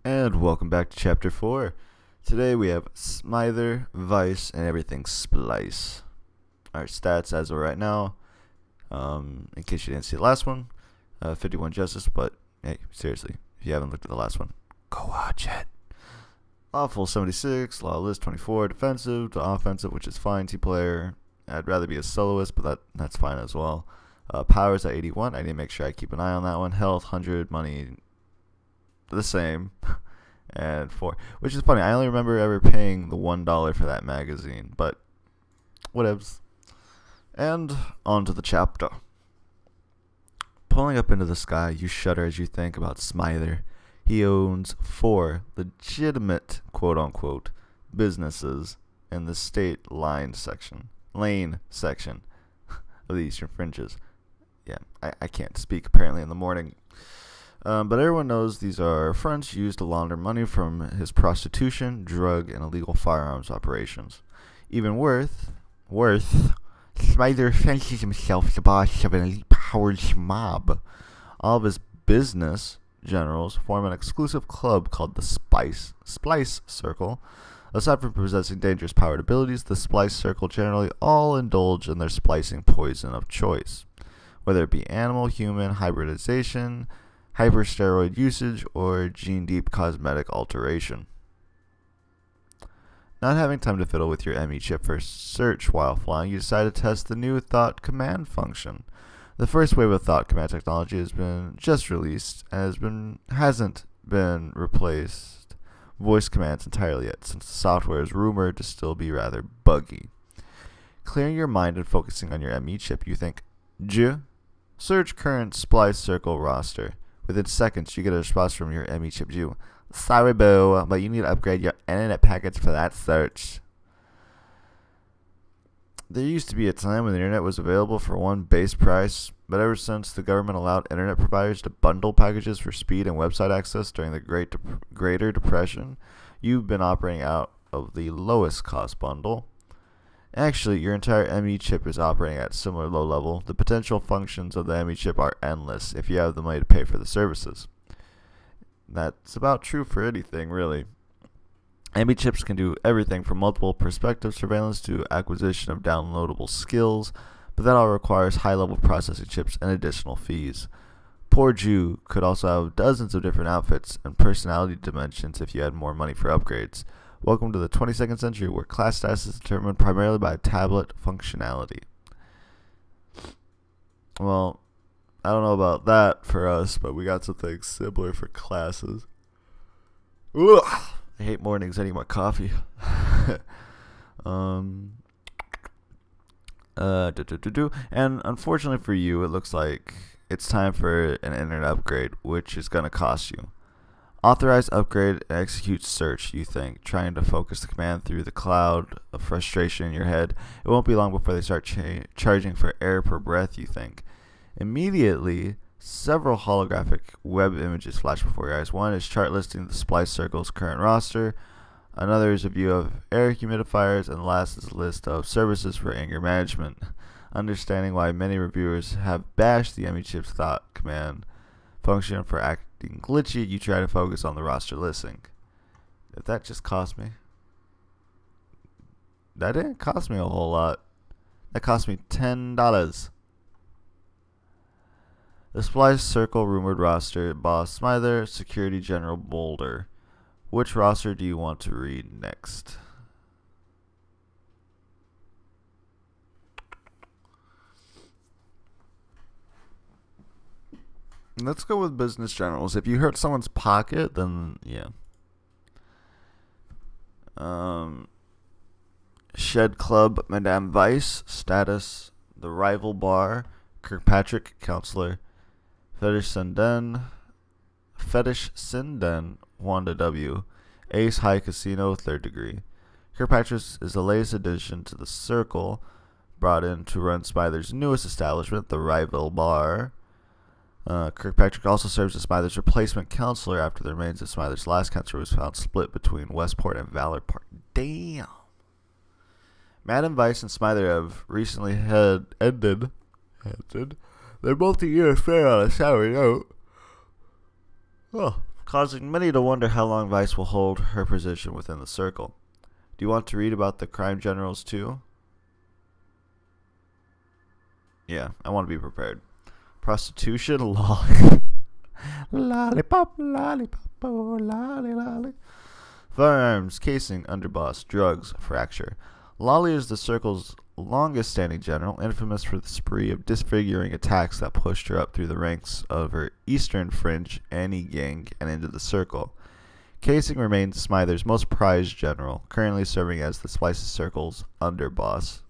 And welcome back to Chapter 4. Today we have Smither, Vice, and everything Splice. Our stats as of right now, in case you didn't see the last one, 51 Justice, but hey, seriously, if you haven't looked at the last one, go watch it. Lawful 76, Lawless 24, Defensive to Offensive, which is fine, T-Player. I'd rather be a soloist, but that's fine as well. Powers at 81, I need to make sure I keep an eye on that one. Health 100, money the same. And 4, which is funny, I only remember ever paying the $1 for that magazine, but whatevs. And on to the chapter. Pulling up into the sky, you shudder as you think about Smither. He owns 4 legitimate quote-unquote businesses in the state lane section of the Eastern Fringes. Yeah, I can't speak apparently in the morning. But everyone knows these are fronts used to launder money from his prostitution, drug, and illegal firearms operations. Even worth, Smither fancies himself the boss of an elite powers mob. All of his business generals form an exclusive club called the Splice Circle. Aside from possessing dangerous powered abilities, the Splice Circle generally all indulge in their splicing poison of choice, whether it be animal, human, hybridization, hypersteroid usage, or gene-deep cosmetic alteration. Not having time to fiddle with your ME chip for search while flying, you decide to test the new Thought Command function. The first wave of Thought Command technology has been just released and hasn't been replaced voice commands entirely yet, since the software is rumored to still be rather buggy. Clearing your mind and focusing on your ME chip, you think, search current Splice Circle roster. Within seconds, you get a response from your ME chip. Sorry, boo, but you need to upgrade your internet package for that search. There used to be a time when the internet was available for one base price, but ever since the government allowed internet providers to bundle packages for speed and website access during the Greater Depression, you've been operating out of the lowest cost bundle. Actually, your entire ME chip is operating at a similar low level. The potential functions of the ME chip are endless if you have the money to pay for the services. That's about true for anything, really. ME chips can do everything from multiple perspective surveillance to acquisition of downloadable skills, but that all requires high-level processing chips and additional fees. Poor Jew could also have dozens of different outfits and personality dimensions if you had more money for upgrades. Welcome to the 22nd century, where class status is determined primarily by tablet functionality. Well, I don't know about that for us, but we got something similar for classes. Ugh, I hate mornings. I need my coffee. And unfortunately for you, it looks like it's time for an internet upgrade, which is going to cost you. Authorize upgrade and execute search, you think, trying to focus the command through the cloud of frustration in your head. It won't be long before they start charging for air per breath, you think. Immediately, several holographic web images flash before your eyes. One is chart listing the Splice Circle's current roster. Another is a view of air humidifiers, and the last is a list of services for anger management. Understanding why many reviewers have bashed the ME chip's Thought Command function for acting glitchy, you try to focus on the roster listing. If that just cost me, that didn't cost me a whole lot. That cost me $10. The Splice Circle rumored roster: Boss Smither, Security General Boulder. Which roster do you want to read next? Let's go with business generals. If you hurt someone's pocket, then yeah. Shed Club, Madame Vice, status: the Rival Bar, Kirkpatrick, counselor. Fetish Sinden, Wanda W. Ace High Casino, 3rd degree. Kirkpatrick is the latest addition to the circle, brought in to run Smither's newest establishment, the Rival Bar. Kirkpatrick also serves as Smither's replacement counselor after the remains of Smither's last counselor was found split between Westport and Valor Park. Damn. Madam Vice and Smither have recently ended their multi-year affair on a sour note. Oh, causing many to wonder how long Vice will hold her position within the circle. Do you want to read about the crime generals too? Yeah, I want to be prepared. Prostitution, lollipop, lollipop, oh, lolly, lolly. Firearms, casing, underboss, drugs, fracture. Lolly is the circle's longest-standing general, infamous for the spree of disfiguring attacks that pushed her up through the ranks of her Eastern Fringe Annie gang and into the circle. Casing remains Smither's most prized general, currently serving as the Splices Circle's underboss.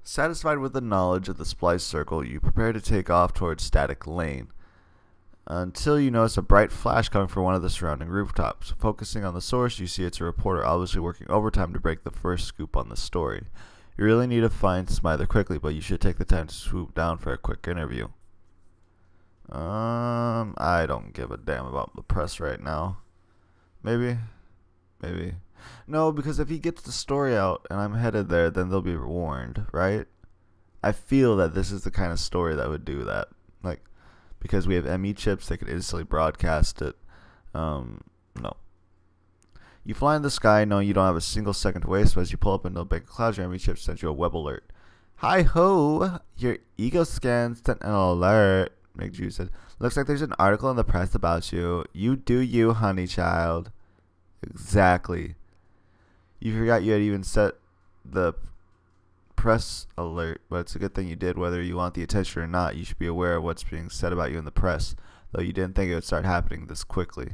Satisfied with the knowledge of the Splice Circle, you prepare to take off towards Static Lane, until you notice a bright flash coming from one of the surrounding rooftops. Focusing on the source, you see it's a reporter obviously working overtime to break the first scoop on the story. You really need to find Smither quickly, but you should take the time to swoop down for a quick interview. I don't give a damn about the press right now. Maybe. No, because if he gets the story out and I'm headed there, then they'll be warned, right? I feel that this is the kind of story that would do that. Like, because we have ME chips, they could instantly broadcast it. No. You fly in the sky knowing you don't have a single second to waste, but as you pull up into a big cloud, your ME chip sends you a web alert. Hi-ho! Your ego scan sent an alert, McJew said. Looks like there's an article in the press about you. You do you, honey child. Exactly. You forgot you had even set the press alert, but it's a good thing you did. Whether you want the attention or not, you should be aware of what's being said about you in the press, though you didn't think it would start happening this quickly.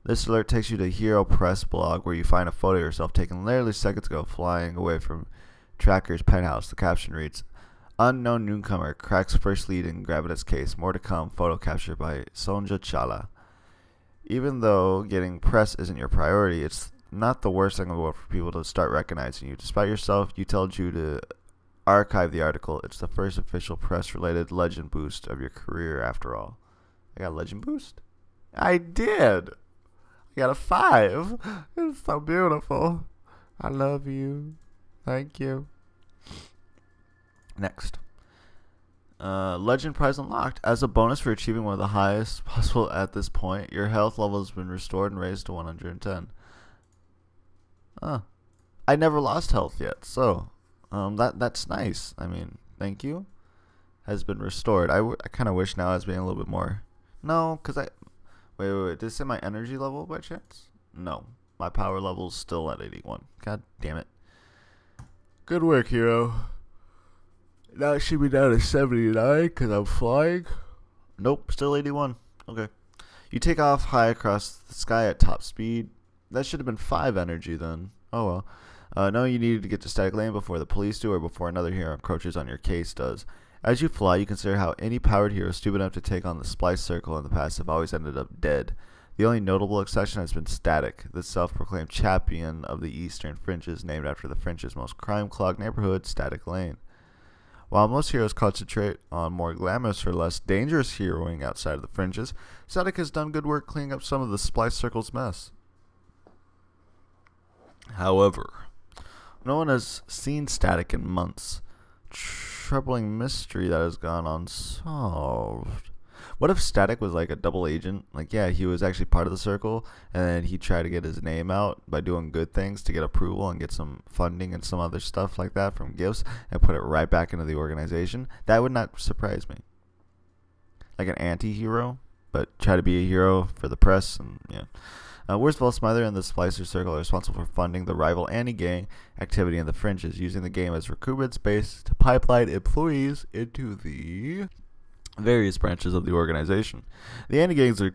This alert takes you to Hero Press blog, where you find a photo of yourself taken literally seconds ago flying away from Tracker's penthouse. The caption reads, Unknown newcomer cracks first lead in Gravitas case. More to come. Photo captured by Sonja Chala. Even though getting press isn't your priority, it's not the worst thing in the world for people to start recognizing you. Despite yourself, you tell Drew to archive the article. It's the first official press-related legend boost of your career, after all. I got a legend boost? I did! I got a 5. It's so beautiful. I love you. Thank you. Next. Legend prize unlocked. As a bonus for achieving one of the highest possible at this point, your health level has been restored and raised to 110. I never lost health yet, so that's nice. I mean, thank you. Has been restored. I kind of wish now I was being a little bit more. No, because wait. Did it say my energy level by chance? No, my power level's still at 81. God damn it. Good work, hero. Now it should be down to 79 because I'm flying. Nope, still 81. Okay. You take off high across the sky at top speed. That should have been 5 energy then. Oh well. No, you needed to get to Static Lane before the police do or before another hero encroaches on your case does. As you fly, you consider how any powered hero stupid enough to take on the Splice Circle in the past have always ended up dead. The only notable exception has been Static, the self-proclaimed champion of the Eastern Fringes, named after the Fringe's most crime-clogged neighborhood, Static Lane. While most heroes concentrate on more glamorous or less dangerous heroing outside of the Fringes, Static has done good work cleaning up some of the Splice Circle's mess. However, no one has seen Static in months. Troubling mystery that has gone unsolved. What if Static was like a double agent? Like, yeah, he was actually part of the circle, and then he tried to get his name out by doing good things to get approval and get some funding and some other stuff like that from gifts, and put it right back into the organization. That would not surprise me. Like an anti-hero, but try to be a hero for the press, and yeah. Worst of all, Smither and the Splicer Circle are responsible for funding the rival Annie gang activity in the Fringes, using the game as recruitment space to pipeline employees into the various branches of the organization. The Annie gangs are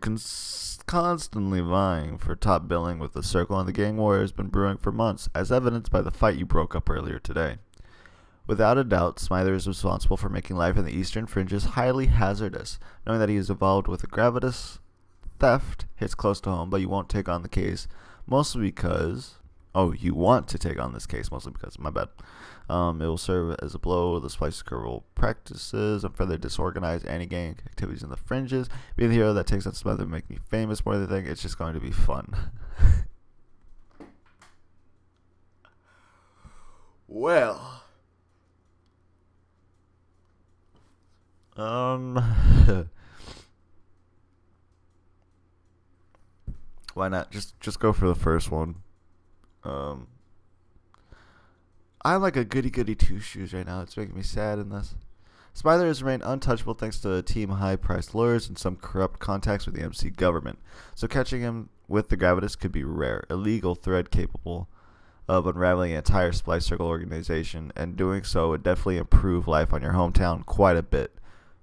constantly vying for top billing with the Circle, and the gang war has been brewing for months, as evidenced by the fight you broke up earlier today. Without a doubt, Smither is responsible for making life in the Eastern Fringes highly hazardous. Knowing that he is involved with a Gravitas theft hits close to home, but you won't take on the case, mostly because... Oh, you want to take on this case, mostly because... My bad. It will serve as a blow to the Splice Circle practices and further disorganized anti-gang activities in the Fringes. Being the hero that takes on Smither and make me famous more than anything, it's just going to be fun. Well... Why not? Just go for the first one. Um, I'm like a goody goody two shoes right now. It's making me sad in this. Smiler has remained untouchable thanks to a team of high-priced lawyers and some corrupt contacts with the MC government. So catching him with the gravitas could be rare. Illegal thread capable of unraveling an entire Splice Circle organization, and doing so would definitely improve life on your hometown quite a bit.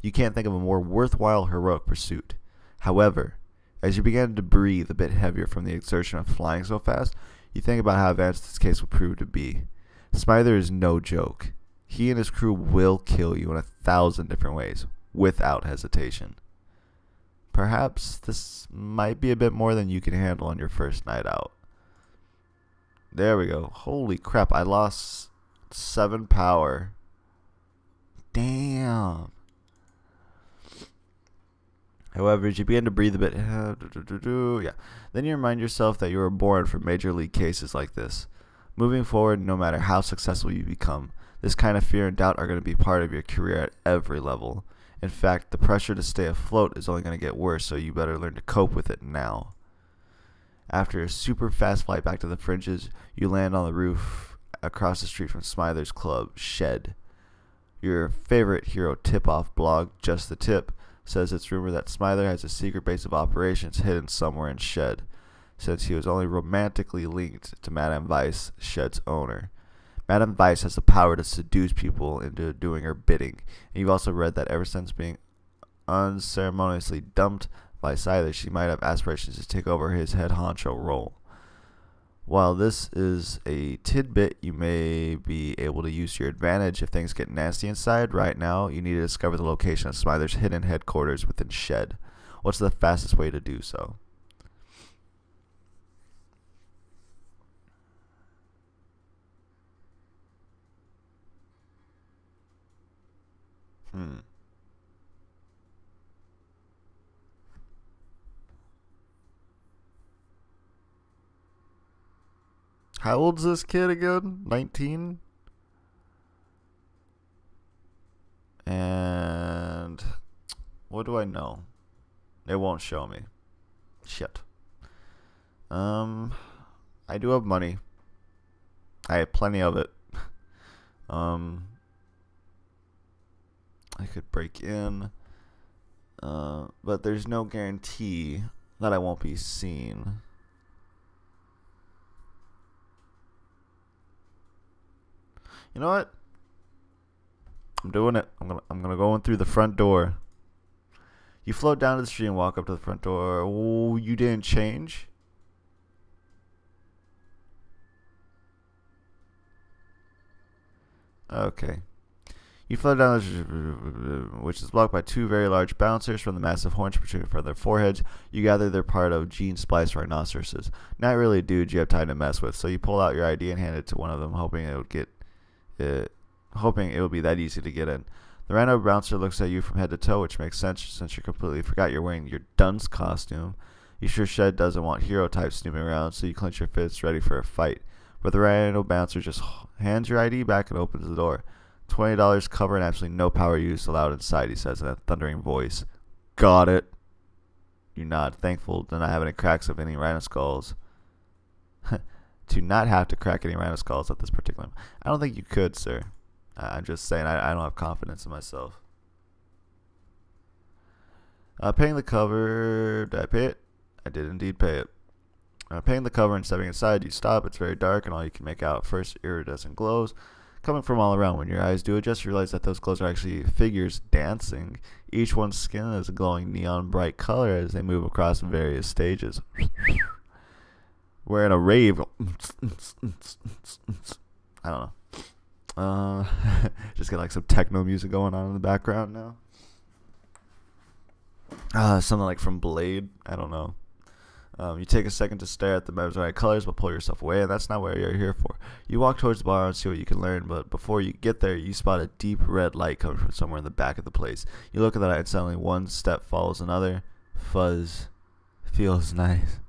You can't think of a more worthwhile heroic pursuit. However, as you begin to breathe a bit heavier from the exertion of flying so fast, you think about how advanced this case will prove to be. Smither is no joke. He and his crew will kill you in 1,000 different ways, without hesitation. Perhaps this might be a bit more than you can handle on your first night out. There we go. Holy crap, I lost 7 power. Damn. However, as you begin to breathe a bit, then you remind yourself that you were born for major league cases like this. Moving forward, no matter how successful you become, this kind of fear and doubt are going to be part of your career at every level. In fact, the pressure to stay afloat is only going to get worse, so you better learn to cope with it now. After a super fast flight back to the fringes, you land on the roof across the street from Smither's club, Shed. Your favorite hero tip-off blog, Just the Tip, says it's rumored that Smither has a secret base of operations hidden somewhere in Shed, since he was only romantically linked to Madame Weiss, Shed's owner. Madame Weiss has the power to seduce people into doing her bidding, and you've also read that ever since being unceremoniously dumped by Scyther, she might have aspirations to take over his head honcho role. While this is a tidbit you may be able to use to your advantage if things get nasty inside, right now you need to discover the location of Smither's hidden headquarters within Shed. What's the fastest way to do so? How old's this kid again? 19? And what do I know? It won't show me. Shit. I do have money. I have plenty of it. I could break in. But there's no guarantee that I won't be seen. You know what? I'm doing it. I'm gonna go in through the front door. You float down to the street and walk up to the front door. Oh, you didn't change? Okay. You float down the street, which is blocked by 2 very large bouncers from the massive horns protruding from their foreheads. You gather they're part of gene spliced rhinoceroses. Not really dudes you have time to mess with, so you pull out your ID and hand it to one of them, hoping it would be that easy to get in. The rhino bouncer looks at you from head to toe, which makes sense since you completely forgot you're wearing your dunce costume. You sure Shed doesn't want hero types snooping around, so you clench your fists ready for a fight. But the rhino bouncer just hands your ID back and opens the door. $20 cover and absolutely no power use allowed inside, he says in a thundering voice. Got it. You nod, thankful to not have any cracks of any rhino skulls. To not have to crack any rhino skulls at this particular moment. I don't think you could, sir. I'm just saying I don't have confidence in myself. Paying the cover. Did I pay it? I did indeed pay it. Paying the cover and stepping inside, you stop. It's very dark, and all you can make out first iridescent glows coming from all around. When your eyes do adjust, you realize that those glows are actually figures dancing. Each one's skin is a glowing neon bright color as they move across various stages. We're in a rave. I don't know. Just get like some techno music going on in the background now. Something like from Blade. I don't know. You take a second to stare at the mesmerizing colors, but pull yourself away, and that's not what you're here for. You walk towards the bar and see what you can learn, but before you get there, you spot a deep red light coming from somewhere in the back of the place. You look at the light, and suddenly one step follows another. Fuzz. Feels nice.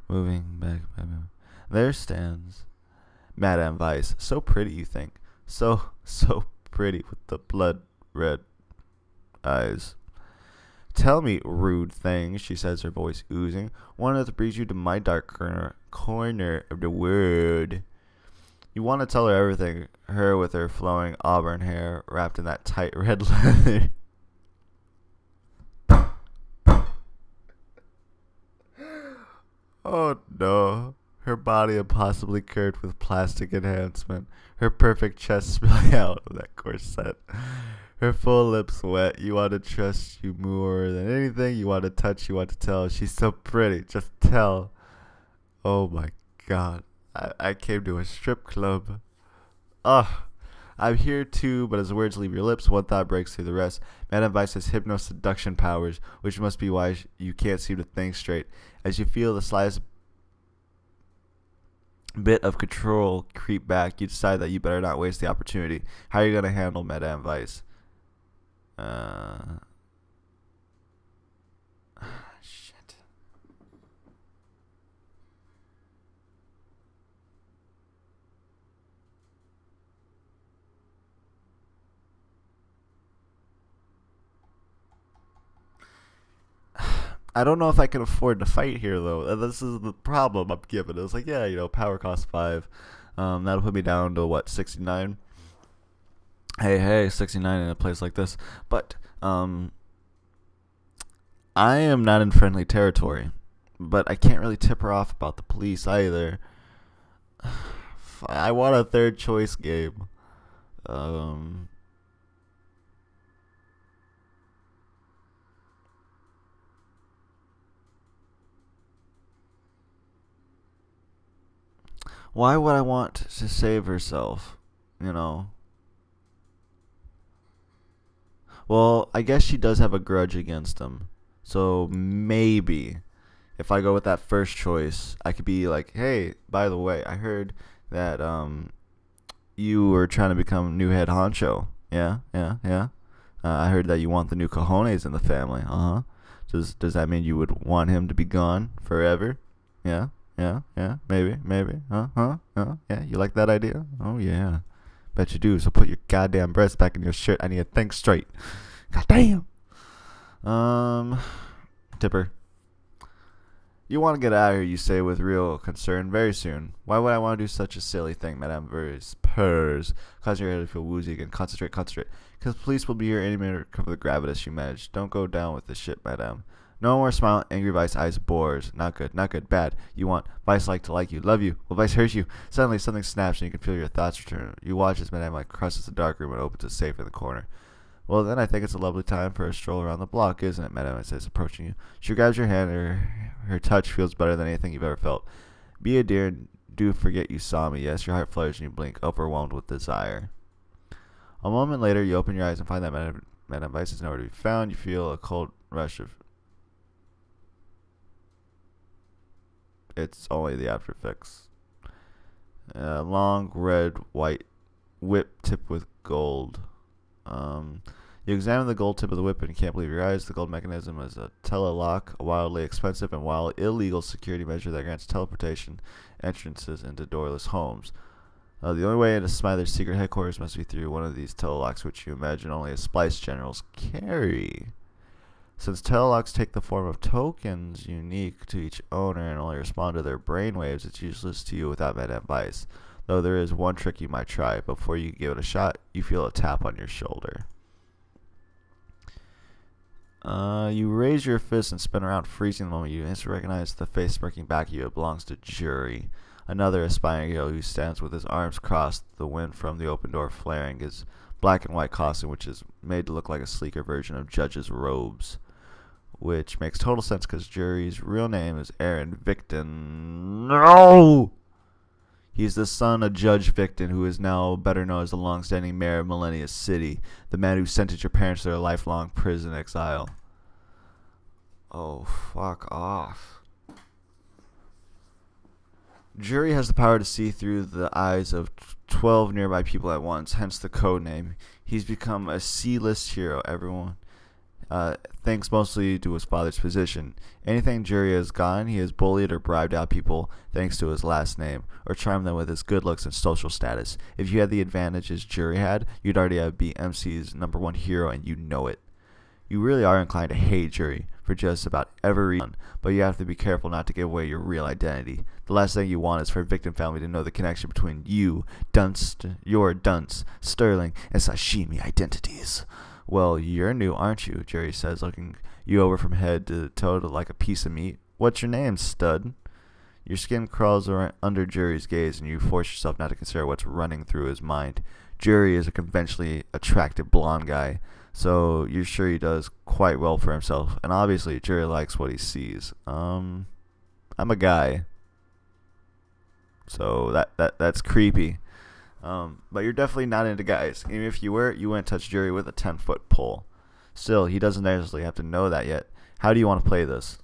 Moving back. There stands Madame Weiss. So pretty, you think. So pretty with the blood red eyes. Tell me, rude thing, she says, her voice oozing. One earth brings you to my dark corner of the world. You want to tell her everything, her with her flowing auburn hair wrapped in that tight red leather. Oh no. Her body impossibly curved with plastic enhancement. Her perfect chest spilling out of that corset. Her full lips wet. You want to trust you more than anything. You want to touch, you want to tell. She's so pretty. Just tell. Oh my god. I came to a strip club. Ugh. I'm here too, but as the words leave your lips, one thought breaks through the rest. Madame Vice has hypno-seduction powers, which must be why you can't seem to think straight. As you feel the slightest bit of control creep back, you decide that you better not waste the opportunity. How are you going to handle Madame Vice? Shit. I don't know if I can afford to fight here, though. This is the problem I'm given. It's like, yeah, power cost 5. That'll put me down to, what, 69? Hey, 69 in a place like this. But, I am not in friendly territory. But I can't really tip her off about the police either. I want a third choice game. Why would I want to save herself? Well, I guess she does have a grudge against him. So maybe if I go with that first choice, I could be like, hey, by the way, I heard that you were trying to become new head honcho. Yeah. I heard that you want the new cojones in the family. Does that mean you would want him to be gone forever? Yeah, maybe. Yeah, you like that idea? Oh, yeah. Bet you do. So put your goddamn breast back in your shirt. I need to think straight. Goddamn. Tipper. You want to get out of here, you say with real concern, very soon. Why would I want to do such a silly thing, Madame Verse purrs, causing your head to feel woozy again. Concentrate. Because police will be here any minute to cover the gravitas you managed. Don't go down with this shit, Madame. No more smiling, angry Vice eyes bores. Not good, bad. You want Vice to like you, love you. Will Vice hurt you? Suddenly something snaps and you can feel your thoughts return. You watch as Madame crosses the dark room and opens a safe in the corner. Well, then I think it's a lovely time for a stroll around the block, isn't it, Madame says, approaching you. She grabs your hand, her touch feels better than anything you've ever felt. Be a dear and do forget you saw me. Yes, your heart flutters and you blink, overwhelmed with desire. A moment later, you open your eyes and find that Madame Vice is nowhere to be found. You feel a cold rush of... It's only the aftereffects. Long, red, white whip tipped with gold. You examine the gold tip of the whip and you can't believe your eyes. The gold mechanism is a telelock, a wildly expensive and illegal security measure that grants teleportation entrances into doorless homes. The only way into Smither's secret headquarters must be through one of these telelocks, which you imagine only as splice generals carry. Since telelocks take the form of tokens unique to each owner and only respond to their brainwaves, it's useless to you without Madame Vice. Though there is one trick you might try. Before you give it a shot, you feel a tap on your shoulder. You raise your fist and spin around, freezing the moment you instantly recognize the face smirking back at you. It belongs to Jury, another aspiring hero who stands with his arms crossed, the wind from the open door flaring his black and white costume, which is made to look like a sleeker version of Judge's robes. Which makes total sense because Jury's real name is Aaron Victon. No! He's the son of Judge Victon, who is now better known as the long-standing mayor of Millennia City, the man who sentenced your parents to their lifelong prison exile. Oh, fuck off. Jury has the power to see through the eyes of 12 nearby people at once, hence the code name. He's become a C-list hero, everyone. Thanks mostly to his father's position. Anything Jury has gotten, he has bullied or bribed out people thanks to his last name, or charmed them with his good looks and social status. If you had the advantages Jury had, you'd already be MC's #1 hero and you know it. You really are inclined to hate Jerry for just about every reason, but you have to be careful not to give away your real identity. The last thing you want is for a victim family to know the connection between your Dunce, Sterling, and Sashimi identities. Well, you're new, aren't you? Jerry says, looking you over from head to toe like a piece of meat. What's your name, stud? Your skin crawls under Jerry's gaze, and you force yourself not to consider what's running through his mind. Jerry is a conventionally attractive blonde guy, so you're sure he does quite well for himself. And obviously, Jerry likes what he sees. I'm a guy, so that's creepy. But you're definitely not into guys. Even if you were, you wouldn't touch Jerry with a 10-foot pole. Still, he doesn't necessarily have to know that yet. How do you want to play this?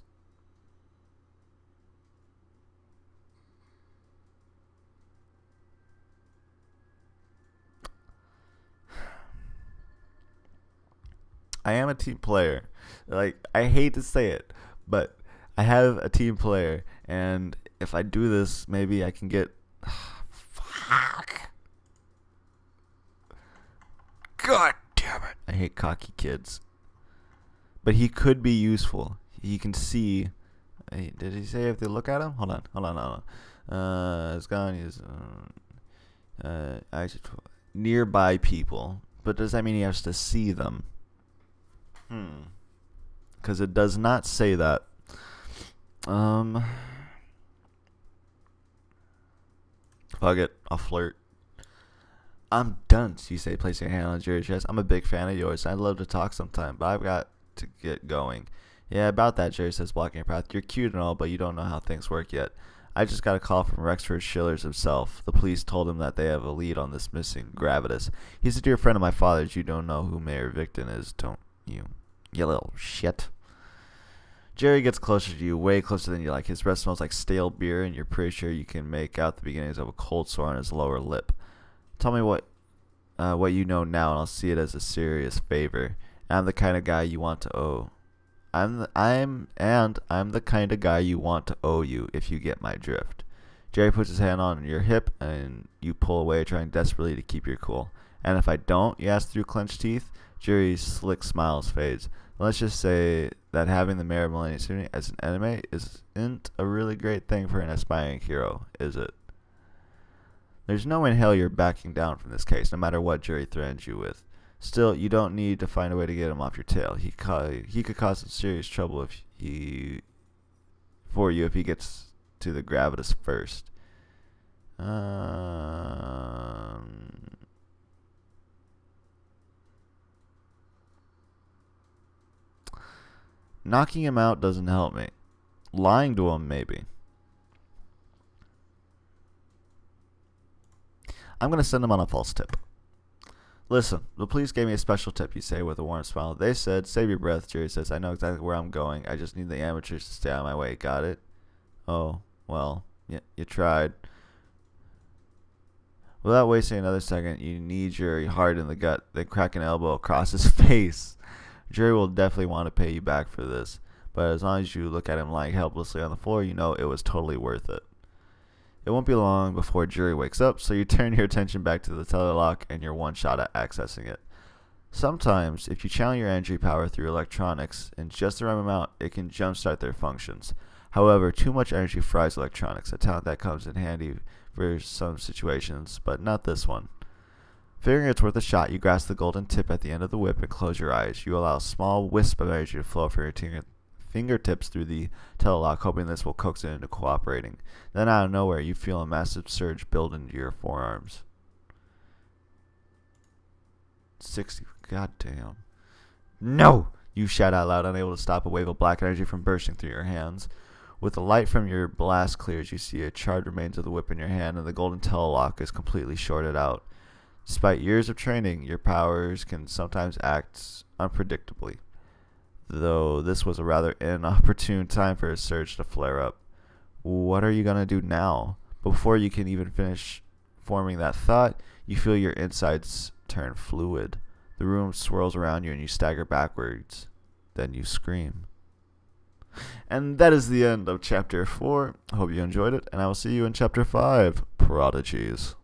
I am a team player. Like, I hate to say it, but I have a team player, and if I do this, maybe I can get... Fuck. God damn it. I hate cocky kids. But he could be useful. He can see... Did he say if they look at him? Hold on. It's gone. He's... nearby people. But does that mean he has to see them? Because it does not say that. Fuck it, I'll flirt. I'm Dunce, you say, placing your hand on Jerry's chest. I'm a big fan of yours. I'd love to talk sometime, but I've got to get going. Yeah, about that, Jerry says, blocking your path. You're cute and all, but you don't know how things work yet. I just got a call from Rexford Schiller's himself. The police told him that they have a lead on this missing Gravitas. He's a dear friend of my father's. You don't know who Mayor Victon is, don't you? You little shit. Jerry gets closer to you, way closer than you like. His breath smells like stale beer, and you're pretty sure you can make out the beginnings of a cold sore on his lower lip. Tell me what you know now, and I'll see it as a serious favor. I'm the kind of guy you want to owe. I'm the kind of guy you want to owe you if you get my drift. Jerry puts his hand on your hip, and you pull away, trying desperately to keep your cool. And if I don't, you ask through clenched teeth. Jerry's slick smiles fades. Let's just say that having the Mayor of Millennium City as an enemy isn't a really great thing for an aspiring hero, is it? There's no in hell you're backing down from this case, no matter what Jerry threatens you with. Still, you don't need to find a way to get him off your tail. He could cause some serious trouble for you if he gets to the Gravitas first. Knocking him out doesn't help me. Lying to him, maybe. I'm going to send him on a false tip. Listen, the police gave me a special tip, you say with a warm smile. They said, save your breath, Jerry says. I know exactly where I'm going. I just need the amateurs to stay out of my way. Got it? Oh, well, yeah, you tried. Without wasting another second, you knee Jerry hard in the gut, then crack an elbow across his face. Jerry will definitely want to pay you back for this, but as long as you look at him lying helplessly on the floor, you know it was totally worth it. It won't be long before Jerry wakes up, so you turn your attention back to the telelock and you're one shot at accessing it. Sometimes, if you channel your energy power through electronics in just the right amount, it can jumpstart their functions. However, too much energy fries electronics, a talent that comes in handy for some situations, but not this one. Figuring it's worth a shot, you grasp the golden tip at the end of the whip and close your eyes. You allow a small wisp of energy to flow from your fingertips through the telelock, hoping this will coax it into cooperating. Then out of nowhere, you feel a massive surge build into your forearms. 60. God damn. No! You shout out loud, unable to stop a wave of black energy from bursting through your hands. With the light from your blast clears, you see a charred remains of the whip in your hand, and the golden telelock is completely shorted out. Despite years of training, your powers can sometimes act unpredictably, though this was a rather inopportune time for a surge to flare up. What are you going to do now? Before you can even finish forming that thought, you feel your insides turn fluid. The room swirls around you and you stagger backwards. Then you scream. And that is the end of Chapter 4. I hope you enjoyed it, and I will see you in Chapter 5, Prodigies.